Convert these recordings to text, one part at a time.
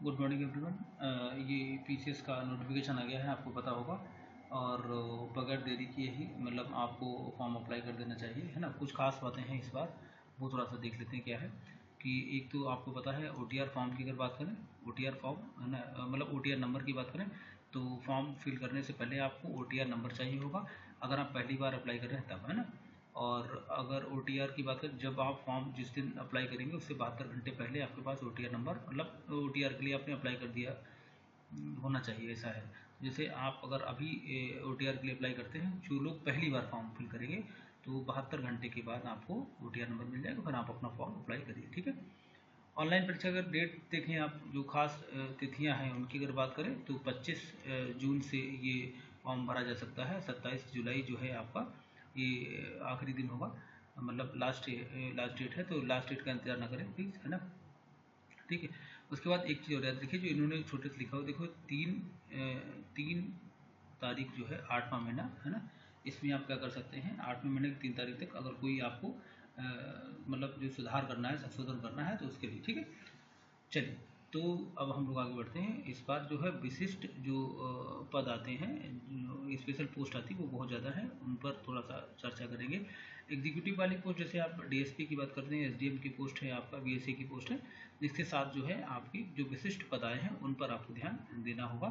Good morning everyone. ये PCS का notification आ गया है, आपको पता होगा। और बगैर देरी किए ही मतलब आपको फॉर्म अप्लाई कर देना चाहिए, है ना। कुछ खास बातें हैं इस बार, वो थोड़ा सा देख लेते हैं क्या है। कि एक तो आपको पता है ओटीआर फॉर्म की अगर बात करें, ओटीआर फॉर्म है ना, मतलब ओटीआर नंबर की बात करें तो फॉर्म फिल करने से पहले आपको ओटीआर नंबर चाहिए होगा, अगर आप पहली बार अप्लाई कर रहे हैं तब, है ना। और अगर ओटीआर की बात करें, जब आप फॉर्म जिस दिन अप्लाई करेंगे उससे 72 घंटे पहले आपके पास ओटीआर नंबर, मतलब ओटीआर के लिए आपने अप्लाई कर दिया होना चाहिए, ऐसा है। जैसे आप अगर अभी ओटीआर के लिए अप्लाई करते हैं, जो लोग पहली बार फॉर्म फिल करेंगे तो 72 घंटे के बाद आपको ओटीआर नंबर मिल जाएगा, फिर आप अपना फॉर्म अप्लाई करिए, ठीक है। ऑनलाइन परीक्षा अगर डेट देखें आप, जो खास तिथियां हैं उनकी अगर बात करें तो 25 जून से ये फॉर्म भरा जा सकता है। 27 जुलाई जो है आपका ये आखिरी दिन होगा, मतलब लास्ट डेट है, तो लास्ट डेट का इंतजार ना करें प्लीज़, है ना। ठीक है। उसके बाद एक चीज़ और याद रखिए, जो इन्होंने छोटे से लिखा हो, देखो 3 तारीख जो है 8वां महीना, है ना। इसमें आप क्या कर सकते हैं, 8वें महीने की 3 तारीख तक अगर कोई आपको मतलब जो सुधार करना है, संशोधन करना है तो उसके लिए, ठीक है। चलिए, तो अब हम लोग आगे बढ़ते हैं। इस बार जो है विशिष्ट जो पद आते हैं, स्पेशल पोस्ट आती है वो बहुत ज़्यादा है, उन पर थोड़ा सा चर्चा करेंगे। एग्जीक्यूटिव वाली पोस्ट, जैसे आप डीएसपी की बात करते हैं, एसडीएम की पोस्ट है आपका, बीएसए की पोस्ट है। इसके साथ जो है आपकी जो विशिष्ट पद आए हैं उन पर आपको ध्यान देना होगा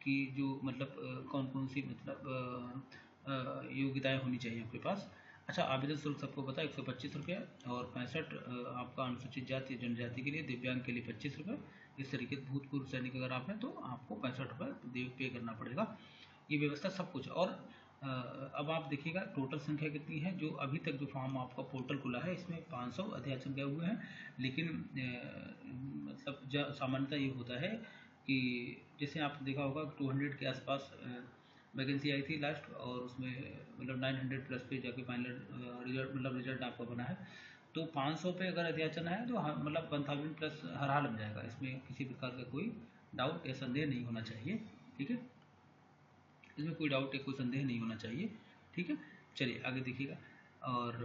कि जो मतलब कौन कौन सी मतलब योग्यताएं होनी चाहिए आपके पास। अच्छा, आवेदन शुल्क सबको पता है, 125 रुपये, और 65 आपका अनुसूचित जाति जनजाति के लिए, दिव्यांग के लिए 25 रुपये। इस तरीके से भूतपूर्व सैनिक अगर आप हैं तो आपको 65 रुपये पे करना पड़ेगा। ये व्यवस्था सब कुछ। और अब आप देखिएगा टोटल संख्या कितनी है। जो अभी तक जो फॉर्म आपका पोर्टल खुला है इसमें 500 अध्याचन गए हुए हैं, लेकिन मतलब सामान्यतः ये होता है कि जैसे आप देखा होगा 200 के आसपास वैकेंसी आई थी लास्ट, और उसमें मतलब 900 प्लस पे जाके फाइनल रिजल्ट आपका बना है। तो 500 पे अगर अध्याचन है तो मतलब 1000 प्लस हर हाल बन जाएगा, इसमें किसी प्रकार का कोई डाउट या संदेह नहीं होना चाहिए, ठीक है। इसमें कोई डाउट या कोई संदेह नहीं होना चाहिए, ठीक है। चलिए आगे देखिएगा, और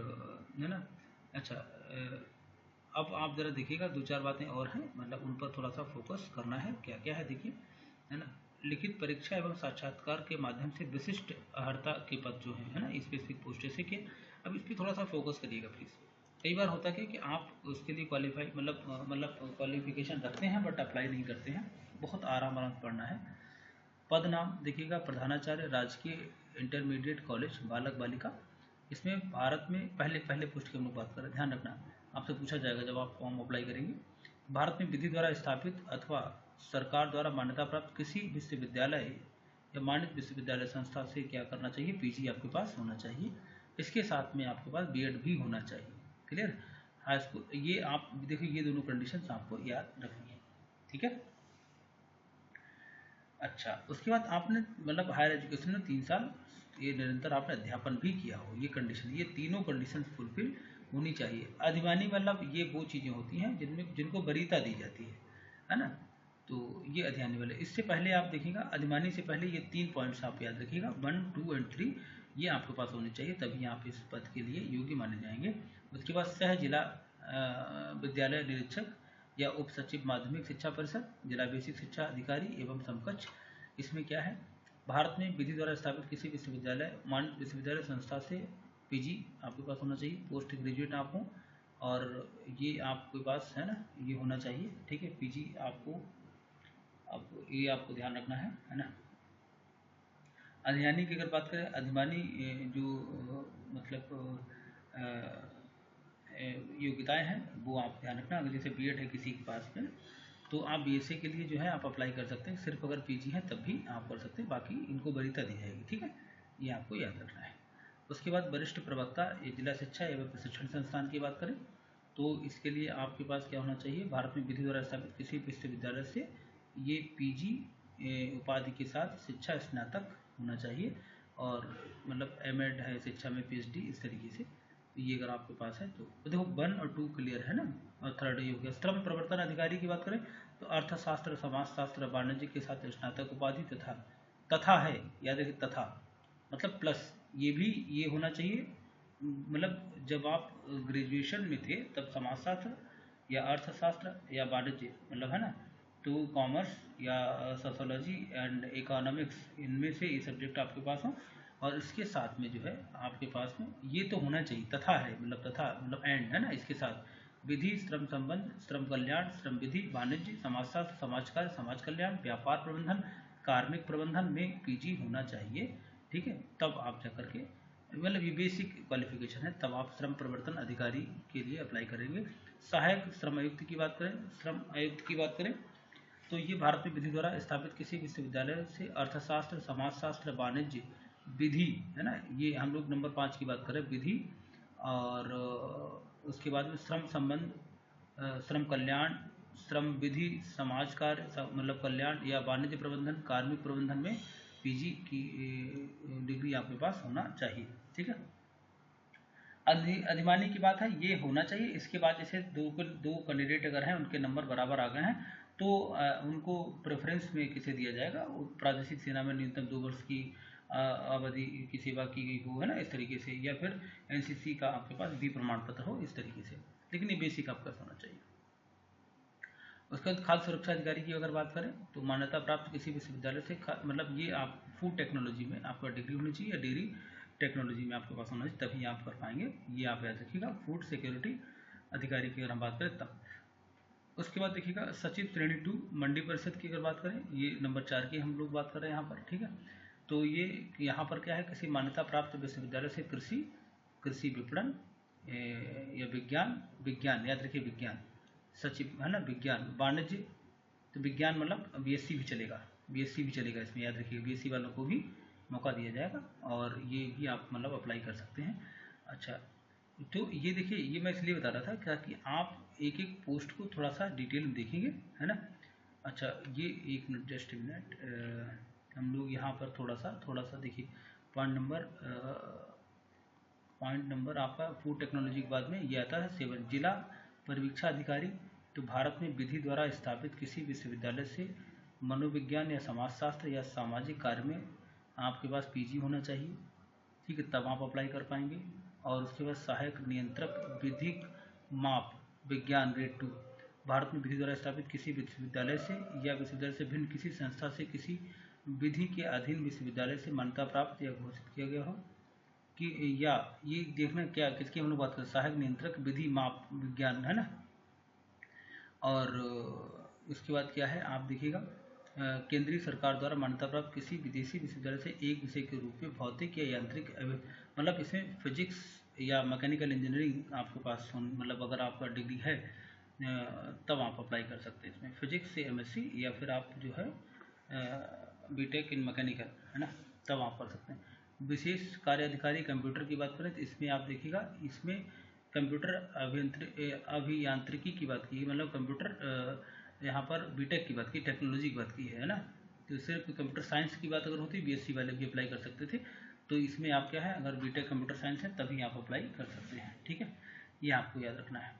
है ना। अच्छा, अब आप ज़रा देखिएगा, दो चार बातें और हैं, मतलब उन पर थोड़ा सा फोकस करना है। क्या क्या है देखिए, है ना। लिखित परीक्षा एवं साक्षात्कार के माध्यम से विशिष्ट अर्हता के पद जो हैं, है ना, स्पेसिफिक पोस्ट जैसे कि, अब इस पर थोड़ा सा फोकस करिएगा प्लीज़। कई बार होता है कि आप उसके लिए क्वालिफाई मतलब क्वालिफिकेशन रखते हैं बट अप्लाई नहीं करते हैं, बहुत आराम आराम पढ़ना है। पद नाम देखिएगा, प्रधानाचार्य राजकीय इंटरमीडिएट कॉलेज बालक बालिका। इसमें भारत में पहले पहले पोस्ट की हम लोग बात करें, ध्यान रखना, आपसे पूछा जाएगा जब आप फॉर्म अप्लाई करेंगे। भारत में विधि द्वारा स्थापित अथवा सरकार द्वारा मान्यता प्राप्त किसी विश्वविद्यालय या मान्यता विश्वविद्यालय संस्था से क्या करना चाहिए, पीजी आपके पास होना चाहिए। इसके साथ में आपके पास बीएड भी होना चाहिए, क्लियर। हाई स्कूल, ये आप देखिए, ये दोनों कंडीशंस आपको याद रखनी है, ठीक है। अच्छा, उसके बाद आपने मतलब हायर एजुकेशन में 3 साल ये निरंतर आपने अध्यापन भी किया हो, ये कंडीशन, ये तीनों कंडीशन फुलफिल होनी चाहिए। अधिमानी मतलब ये वो चीज़ें होती हैं जिनमें जिनको वरीयता दी जाती है ना। तो ये अधिमानी वाले, इससे पहले आप देखिएगा, अधिमानी से पहले ये 3 पॉइंट्स आप याद रखिएगा, 1, 2 एंड 3, ये आपके पास होने चाहिए, तभी आप इस पद के लिए योग्य माने जाएंगे। उसके बाद सह जिला विद्यालय निरीक्षक या उप सचिव माध्यमिक शिक्षा परिषद, जिला बेसिक शिक्षा अधिकारी एवं समकक्ष। इसमें क्या है, भारत में विधि द्वारा स्थापित किसी विश्वविद्यालय मान्य विश्वविद्यालय संस्था से पीजी आपके पास होना चाहिए, पोस्ट ग्रेजुएट आप हों, और ये आपके पास है ना, ये होना चाहिए, ठीक है। पीजी आपको, अब ये आपको ध्यान रखना है ना। अधिमानी की अगर बात करें, अधिमानी जो मतलब योग्यताएं हैं वो आप ध्यान रखना। अगर जैसे बीएड है किसी के पास में, तो आप बीएसए के लिए जो है आप अप्लाई कर सकते हैं, सिर्फ अगर पीजी है तब भी आप कर सकते हैं, बाकी इनको वरीयता दी जाएगी, ठीक है। ये आपको याद रखना है। उसके बाद वरिष्ठ प्रवक्ता जिला शिक्षा एवं प्रशिक्षण संस्थान की बात करें तो इसके लिए आपके पास क्या होना चाहिए, भारत में विधि द्वारा स्थापित किसी विश्वविद्यालय से ये पीजी उपाधि के साथ शिक्षा स्नातक होना चाहिए, और मतलब एमएड है शिक्षा में, पीएचडी, इस तरीके से। ये अगर आपके पास है तो देखो 1 और 2 क्लियर है ना, और थर्ड ये हो गया। श्रम प्रवर्तन अधिकारी की बात करें तो अर्थशास्त्र, समाजशास्त्र, वाणिज्य के साथ स्नातक उपाधि तथा, तथा है, याद रखिए, तथा मतलब प्लस, ये भी ये होना चाहिए। मतलब जब आप ग्रेजुएशन में थे तब समाजशास्त्र या अर्थशास्त्र या वाणिज्य, मतलब है ना, तो कॉमर्स या सोशोलॉजी एंड इकोनॉमिक्स, इनमें से ये सब्जेक्ट आपके पास हो, और इसके साथ में जो है आपके पास में ये तो होना चाहिए, तथा है मतलब तथा मतलब एंड है ना, इसके साथ विधि, श्रम संबंध, श्रम कल्याण, श्रम विधि, वाणिज्य, समाजशास्त्र, समाजकार्य, समाज कल्याण, व्यापार प्रबंधन, कार्मिक प्रबंधन में पीजी होना चाहिए। ठीक है, तब आप जाकर के मतलब ये बेसिक क्वालिफिकेशन है, तब आप श्रम प्रवर्तन अधिकारी के लिए अप्लाई करेंगे। सहायक श्रम आयुक्त की बात करें, श्रम आयुक्त की बात करें तो ये भारत में विधि द्वारा स्थापित किसी विश्वविद्यालय से अर्थशास्त्र, समाजशास्त्र, वाणिज्य, विधि है ना, ये हम लोग नंबर 5 की बात करें विधि, और उसके बाद में श्रम संबंध, श्रम कल्याण, श्रम विधि, समाज कार्य मतलब कल्याण या वाणिज्य प्रबंधन, कार्मिक प्रबंधन में पीजी की डिग्री आपके पास होना चाहिए। ठीक है, अधिमानी की बात है, ये होना चाहिए। इसके बाद जैसे दो कैंडिडेट अगर हैं, उनके नंबर बराबर आ गए हैं, तो उनको प्रेफरेंस में किसे दिया जाएगा, प्रादेशिक सेना में न्यूनतम 2 वर्ष की अवधि की सेवा की गई हो, है ना, इस तरीके से, या फिर एनसीसी का आपके पास बी प्रमाण पत्र हो, इस तरीके से, लेकिन ये बेसिक आपका होना चाहिए। उसके बाद खाद्य सुरक्षा अधिकारी की अगर बात करें तो मान्यता प्राप्त किसी विश्वविद्यालय से मतलब ये आप फूड टेक्नोलॉजी में आपका डिग्री होनी चाहिए, या डेयरी टेक्नोलॉजी में आपके पास होना चाहिए, तभी आप कर पाएंगे। ये आप याद रखिएगा, फूड सिक्योरिटी अधिकारी की अगर हम बात करें तब। उसके बाद देखिएगा सचिव श्रेणी 2 मंडी परिषद की अगर बात करें, ये नंबर 4 की हम लोग बात कर रहे हैं यहाँ पर। ठीक है, तो ये यहाँ पर क्या है, किसी मान्यता प्राप्त विश्वविद्यालय से कृषि, कृषि विपणन या विज्ञान याद रखिए, विज्ञान सचिव है ना, विज्ञान, वाणिज्य, तो विज्ञान मतलब बीएससी भी चलेगा, बीएससी भी चलेगा इसमें, याद रखिए बीएससी वालों को भी मौका दिया जाएगा, और ये भी आप मतलब अप्लाई कर सकते हैं। अच्छा, तो ये देखिए, ये मैं इसलिए बता रहा था क्या कि आप एक एक पोस्ट को थोड़ा सा डिटेल में देखेंगे, है ना। अच्छा, ये एक मिनट, जस्ट ए मिनट, हम लोग यहाँ पर थोड़ा सा देखिए, पॉइंट नंबर आपका फूड टेक्नोलॉजी के बाद में ये आता है 7, जिला परीक्षा अधिकारी। तो भारत में विधि द्वारा स्थापित किसी विश्वविद्यालय से मनोविज्ञान या समाजशास्त्र या सामाजिक कार्य में आपके पास पीजी होना चाहिए। ठीक है, तब आप अप्लाई कर पाएंगे। और उसके बाद सहायक नियंत्रक विधिक माप विज्ञान ग्रेड 2, भारत में विधि द्वारा स्थापित किसी विश्वविद्यालय से या विश्वविद्यालय से भिन्न किसी संस्था से किसी विधि के अधीन विश्वविद्यालय से मान्यता प्राप्त या घोषित किया गया हो कि, या ये देखना क्या किसकी हम लोग बात करें, सहायक नियंत्रक विधि माप विज्ञान, है ना। और उसके बाद क्या है आप देखिएगा, केंद्रीय सरकार द्वारा मान्यता प्राप्त किसी विदेशी विश्वविद्यालय से एक विषय के रूप में भौतिक या यांत्रिक मतलब इसमें फिजिक्स या मैकेनिकल इंजीनियरिंग आपके पास मतलब अगर आपका डिग्री है तब आप अप्लाई कर सकते हैं इसमें, फिजिक्स से एमएससी, या फिर आप जो है बीटेक इन मैकेनिकल, है ना, तब आप कर सकते हैं। विशेष कार्य अधिकारी कंप्यूटर की बात करें तो इसमें आप देखिएगा, इसमें कंप्यूटर अभियांत्रिकी की बात की, मतलब कंप्यूटर यहाँ पर बीटेक की बात की, टेक्नोलॉजी की बात की है ना। तो सिर्फ कंप्यूटर साइंस की बात अगर होती बीएससी वाले भी अप्लाई कर सकते थे, तो इसमें आप क्या है, अगर बीटेक कंप्यूटर साइंस है तभी आप अप्लाई कर सकते हैं। ठीक है, ये आपको याद रखना है।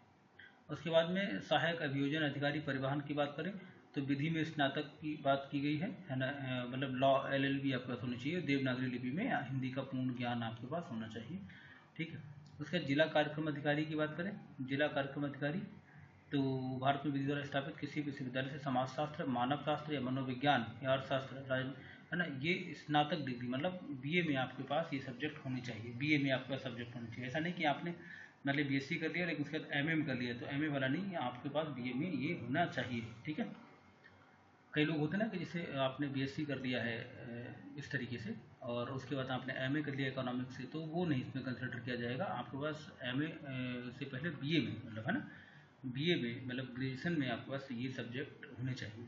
उसके बाद में सहायक अभियोजन अधिकारी परिवहन की बात करें तो विधि में स्नातक की बात की गई है ना, मतलब लॉ एलएलबी आपके पास होनी चाहिए, देवनागरी लिपि में हिंदी का पूर्ण ज्ञान आपके पास होना चाहिए। ठीक है, उसके बाद जिला कार्यक्रम अधिकारी की बात करें, जिला कार्यक्रम अधिकारी तो भारत में विधि द्वारा स्थापित किसी विश्वविद्यालय से समाजशास्त्र, मानव शास्त्र या मनोविज्ञान या अर्थशास्त्र, है ना, ये स्नातक डिग्री मतलब बीए में आपके पास ये सब्जेक्ट होनी चाहिए, बीए में आपका सब्जेक्ट होना चाहिए। ऐसा नहीं कि आपने मतलब बीएससी कर लिया लेकिन उसके बाद एमए में कर लिया, तो एमए वाला नहीं, आपके पास बीए में ये होना चाहिए। ठीक है, कई लोग होते हैं ना कि जैसे आपने बीएससी कर लिया है इस तरीके से, और उसके बाद आपने एमए कर लिया इकोनॉमिक्स से, तो वो नहीं इसमें कंसिडर किया जाएगा। आपके पास एमए से पहले बीए में मतलब, है ना, बीए में मतलब ग्रेजुएशन में आपके पास ये सब्जेक्ट होने चाहिए।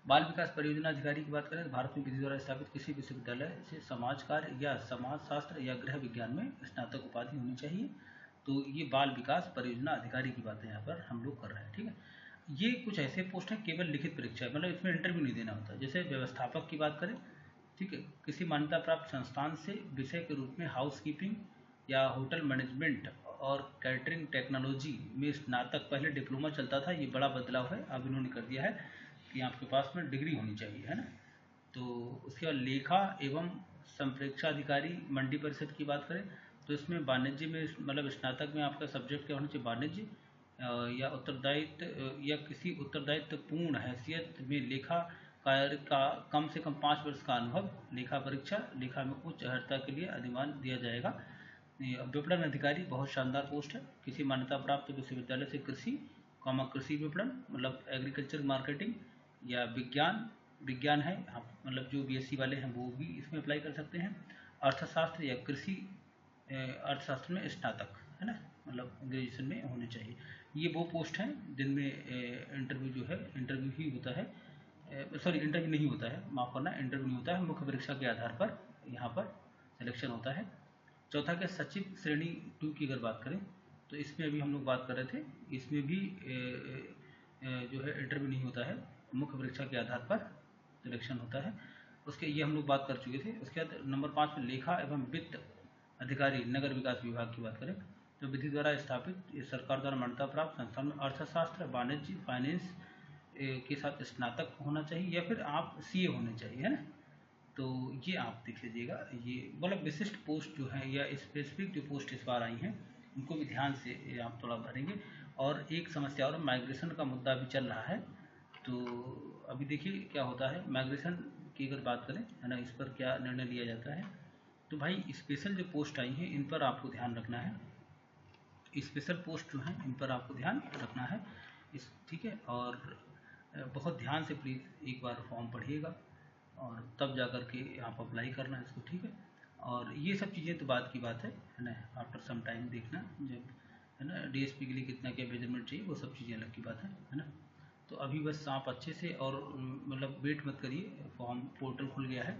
बाल विकास परियोजना अधिकारी की बात करें तो भारत में विधि द्वारा स्थापित किसी विश्वविद्यालय से समाज कार्य या समाजशास्त्र या गृह विज्ञान में स्नातक उपाधि होनी चाहिए। तो ये बाल विकास परियोजना अधिकारी की बातें यहाँ पर हम लोग कर रहे हैं। ठीक है, ये कुछ ऐसे पोस्ट हैं केवल लिखित परीक्षा है, मतलब इसमें इंटरव्यू नहीं देना होता। जैसे व्यवस्थापक की बात करें, ठीक है, किसी मान्यता प्राप्त संस्थान से विषय के रूप में हाउस कीपिंग या होटल मैनेजमेंट और कैटरिंग टेक्नोलॉजी में स्नातक, पहले डिप्लोमा चलता था, ये बड़ा बदलाव है, अब इन्होंने कर दिया है कि आपके पास में डिग्री होनी चाहिए, है ना। तो उसके बाद लेखा एवं संप्रेक्षा अधिकारी मंडी परिषद की बात करें तो इसमें वाणिज्य में मतलब स्नातक में आपका सब्जेक्ट क्या होना चाहिए, वाणिज्य, या उत्तरदायित्व या किसी उत्तरदायित्वपूर्ण हैसियत में लेखा कार्य का कम से कम 5 वर्ष का अनुभव, लेखा परीक्षा, लेखा में उच्च अर्हता के लिए अधिमान दिया जाएगा। विपणन अधिकारी बहुत शानदार पोस्ट है, किसी मान्यता प्राप्त विश्वविद्यालय से कृषि कृषि विपणन मतलब एग्रीकल्चर मार्केटिंग या विज्ञान है, मतलब जो बीएससी वाले हैं वो भी इसमें अप्लाई कर सकते हैं। अर्थशास्त्र या कृषि अर्थशास्त्र में स्नातक है ना, मतलब ग्रेजुएशन में होने चाहिए। ये वो पोस्ट हैं जिनमें इंटरव्यू जो है इंटरव्यू ही होता है, सॉरी इंटरव्यू नहीं होता है, माफ़ करना, इंटरव्यू नहीं होता है, मुख्य परीक्षा के आधार पर यहाँ पर सिलेक्शन होता है। चौथा के सचिव श्रेणी 2 की अगर बात करें तो इसमें अभी हम लोग बात कर रहे थे, इसमें भी जो है इंटरव्यू नहीं होता है, मुख्य परीक्षा के आधार पर सिलेक्शन होता है। उसके ये हम लोग बात कर चुके थे। उसके बाद नंबर 5 में लेखा एवं वित्त अधिकारी नगर विकास विभाग की बात करें तो विधि द्वारा स्थापित सरकार द्वारा मान्यता प्राप्त संस्थान में अर्थशास्त्र, वाणिज्य, फाइनेंस के साथ स्नातक होना चाहिए या फिर आप सीए होने चाहिए, है ना। तो ये आप देख लीजिएगा, ये मतलब विशिष्ट पोस्ट जो है या स्पेसिफिक जो पोस्ट इस बार आई हैं उनको भी ध्यान से आप थोड़ा भरेंगे। और एक समस्या और माइग्रेशन का मुद्दा भी चल रहा है, तो अभी देखिए क्या होता है। माइग्रेशन की अगर बात करें है ना, इस पर क्या निर्णय लिया जाता है, तो भाई स्पेशल जो पोस्ट आई हैं इन पर आपको ध्यान रखना है, स्पेशल पोस्ट जो हैं इन पर आपको ध्यान रखना है ठीक है। और बहुत ध्यान से प्लीज़ एक बार फॉर्म पढ़िएगा और तब जा कर के आप अप्लाई करना इसको, ठीक है। और ये सब चीज़ें तो बात की बात है ना, आफ्टर सम टाइम देखना जब है ना डीएसपी के लिए कितना क्या मेजरमेंट चाहिए, वो सब चीज़ें अलग की बात है ना। तो अभी बस आप अच्छे से और मतलब वेट मत करिए, फॉर्म पोर्टल खुल गया है,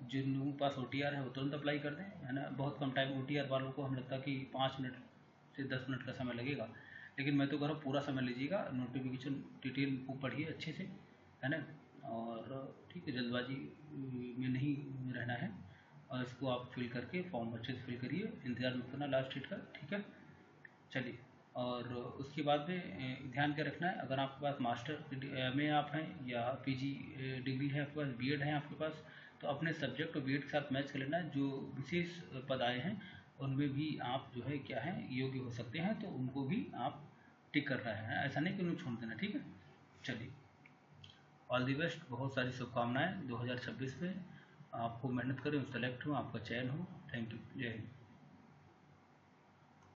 जिन लोगों के पास OTR है वो तुरंत अप्लाई कर दें, है ना। बहुत कम टाइम OTR वालों को हम लगता है कि 5 मिनट से 10 मिनट का समय लगेगा, लेकिन मैं तो कह रहा हूँ पूरा समय लीजिएगा, नोटिफिकेशन डिटेल को पढ़िए अच्छे से, है ना। और ठीक है, जल्दबाजी में नहीं रहना है, और इसको आप फिल करके फॉर्म अच्छे से फिल करिए, इंतज़ार मत करना लास्ट डेट का, ठीक है। चलिए, और उसके बाद में ध्यान क्या रखना है, अगर आपके पास मास्टर में आप हैं या पीजी डिग्री है आपके पास, बीएड है आपके पास, तो अपने सब्जेक्ट और बीएड के साथ मैच कर लेना है। जो विशेष पद आए हैं उनमें भी आप जो है क्या है योग्य हो सकते हैं, तो उनको भी आप टिक करना है, ऐसा नहीं कि उन्हें छोड़ देना, ठीक है। चलिए, ऑल दी बेस्ट, बहुत सारी शुभकामनाएं 2026 में, आपको मेहनत करें, सेलेक्ट हो, आपका चयन हो। थैंक यू, जय हिंद।